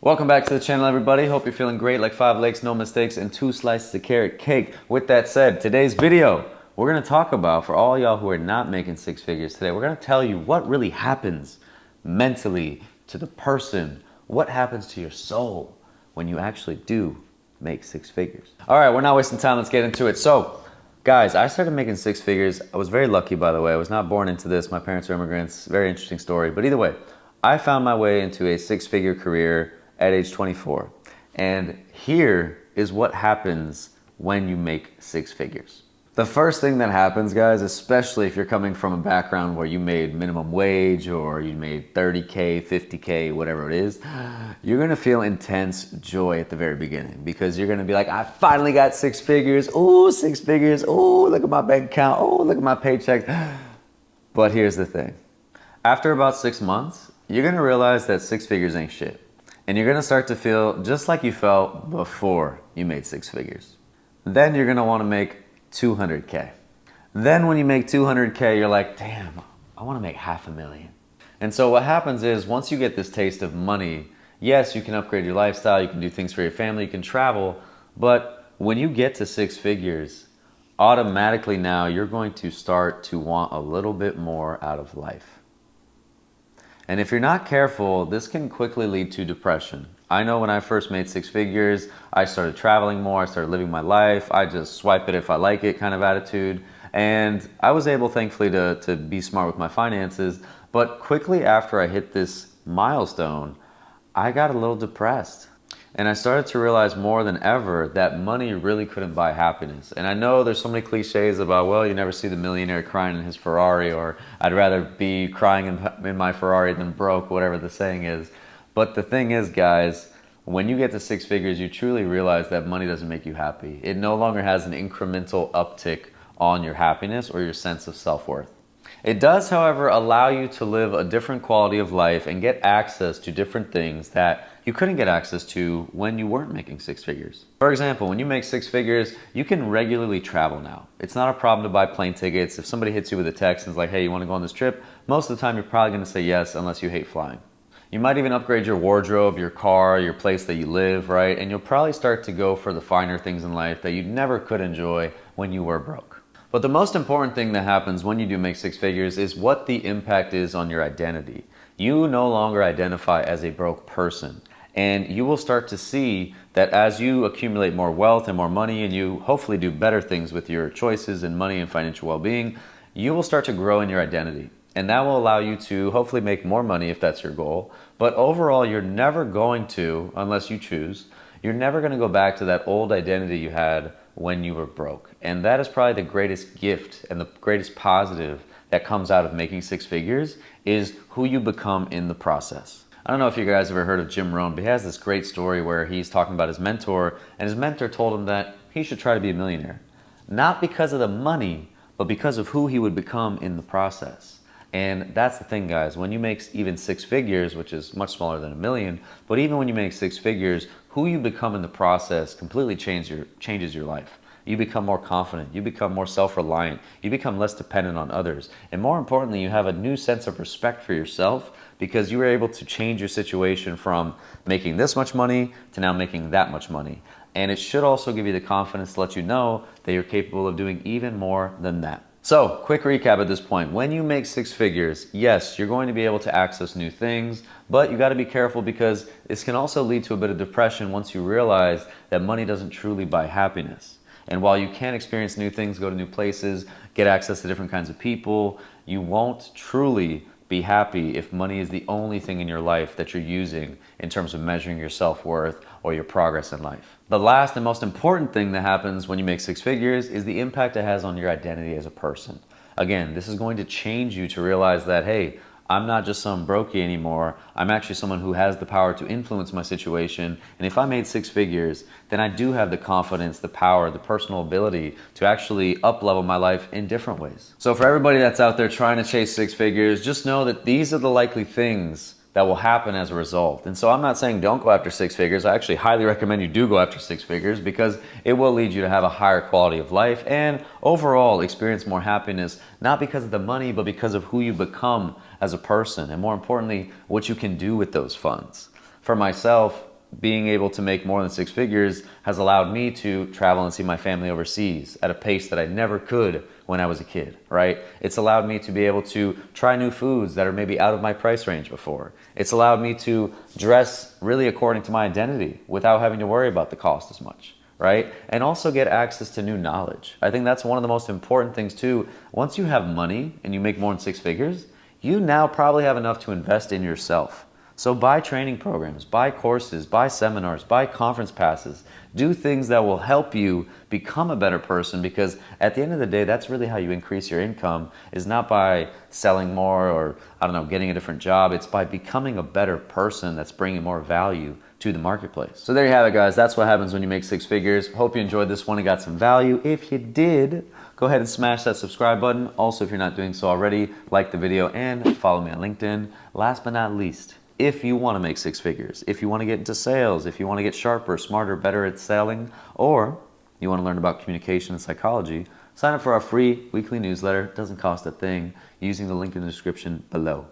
Welcome back to the channel, everybody. Hope you're feeling great, like 5 legs, no mistakes, and 2 slices of carrot cake. With that said, today's video, we're going to talk about, for all y'all who are not making 6 figures today, we're going to tell you what really happens mentally to the person, what happens to your soul when you actually do make 6 figures. All right, we're not wasting time. Let's get into it. So, guys, I started making 6 figures. I was very lucky, by the way. I was not born into this. My parents are immigrants. Very interesting story. But either way, I found my way into a 6-figure career at age 24. And here is what happens when you make 6 figures. The first thing that happens, guys, especially if you're coming from a background where you made minimum wage or you made 30K, 50K, whatever it is, you're gonna feel intense joy at the very beginning because you're gonna be like, I finally got 6 figures. Ooh, 6 figures. Ooh, look at my bank account. Oh, look at my paycheck. But here's the thing. After about 6 months, you're gonna realize that 6 figures ain't shit. And you're gonna start to feel just like you felt before you made 6 figures. Then you're gonna wanna make 200K. Then when you make 200K, you're like, damn, I wanna make $500,000. And so what happens is once you get this taste of money, yes, you can upgrade your lifestyle, you can do things for your family, you can travel, but when you get to 6 figures, automatically now you're going to start to want a little bit more out of life. And if you're not careful, this can quickly lead to depression. I know when I first made 6 figures, I started traveling more, I started living my life, I just swipe it if I like it kind of attitude. And I was able, thankfully, to be smart with my finances. But quickly after I hit this milestone, I got a little depressed. And I started to realize more than ever that money really couldn't buy happiness. And I know there's so many cliches about, well, you never see the millionaire crying in his Ferrari, or I'd rather be crying in my Ferrari than broke, whatever the saying is. But the thing is, guys, when you get to 6 figures, you truly realize that money doesn't make you happy. It no longer has an incremental uptick on your happiness or your sense of self-worth. It does, however, allow you to live a different quality of life and get access to different things that you couldn't get access to when you weren't making 6 figures. For example, when you make 6 figures, you can regularly travel now. It's not a problem to buy plane tickets. If somebody hits you with a text and is like, hey, you want to go on this trip? Most of the time, you're probably going to say yes, unless you hate flying. You might even upgrade your wardrobe, your car, your place that you live, right? And you'll probably start to go for the finer things in life that you never could enjoy when you were broke. But the most important thing that happens when you do make 6 figures is what the impact is on your identity. You no longer identify as a broke person. And you will start to see that as you accumulate more wealth and more money, and you hopefully do better things with your choices in money and financial well-being, you will start to grow in your identity. And that will allow you to hopefully make more money if that's your goal. But overall, you're never going to, unless you choose, you're never going to go back to that old identity you had when you were broke. And that is probably the greatest gift and the greatest positive that comes out of making 6 figures is who you become in the process. I don't know if you guys ever heard of Jim Rohn, but he has this great story where he's talking about his mentor, and his mentor told him that he should try to be a millionaire. Not because of the money, but because of who he would become in the process. And that's the thing, guys. When you make even 6 figures, which is much smaller than $1 million, but even when you make 6 figures, who you become in the process completely changes your life. You become more confident, you become more self-reliant, you become less dependent on others. And more importantly, you have a new sense of respect for yourself because you were able to change your situation from making this much money to now making that much money. And it should also give you the confidence to let you know that you're capable of doing even more than that. So, quick recap at this point. When you make 6 figures, yes, you're going to be able to access new things, but you got to be careful because this can also lead to a bit of depression once you realize that money doesn't truly buy happiness. And while you can experience new things, go to new places, get access to different kinds of people, you won't truly be happy if money is the only thing in your life that you're using in terms of measuring your self-worth or your progress in life. The last and most important thing that happens when you make 6 figures is the impact it has on your identity as a person. Again, this is going to change you to realize that, hey, I'm not just some brokey anymore. I'm actually someone who has the power to influence my situation. And if I made 6 figures, then I do have the confidence, the power, the personal ability to actually up-level my life in different ways. So for everybody that's out there trying to chase 6 figures, just know that these are the likely things that will happen as a result. And so I'm not saying don't go after 6 figures. I actually highly recommend you do go after 6 figures because it will lead you to have a higher quality of life and overall experience more happiness, not because of the money, but because of who you become as a person and more importantly, what you can do with those funds. For myself, being able to make more than six figures has allowed me to travel and see my family overseas at a pace that I never could when I was a kid, right? It's allowed me to be able to try new foods that are maybe out of my price range before. It's allowed me to dress really according to my identity without having to worry about the cost as much, right? And also get access to new knowledge. I think that's one of the most important things too. Once you have money and you make more than six figures, you now probably have enough to invest in yourself. So buy training programs, buy courses, buy seminars, buy conference passes, do things that will help you become a better person, because at the end of the day, that's really how you increase your income, is not by selling more or, I don't know, getting a different job. It's by becoming a better person that's bringing more value to the marketplace. So there you have it, guys. That's what happens when you make six figures. Hope you enjoyed this one and got some value. If you did, go ahead and smash that subscribe button. Also, if you're not doing so already, like the video and follow me on LinkedIn. Last but not least, if you want to make six figures, if you want to get into sales, if you want to get sharper, smarter, better at selling, or you want to learn about communication and psychology, sign up for our free weekly newsletter. It doesn't cost a thing, using the link in the description below.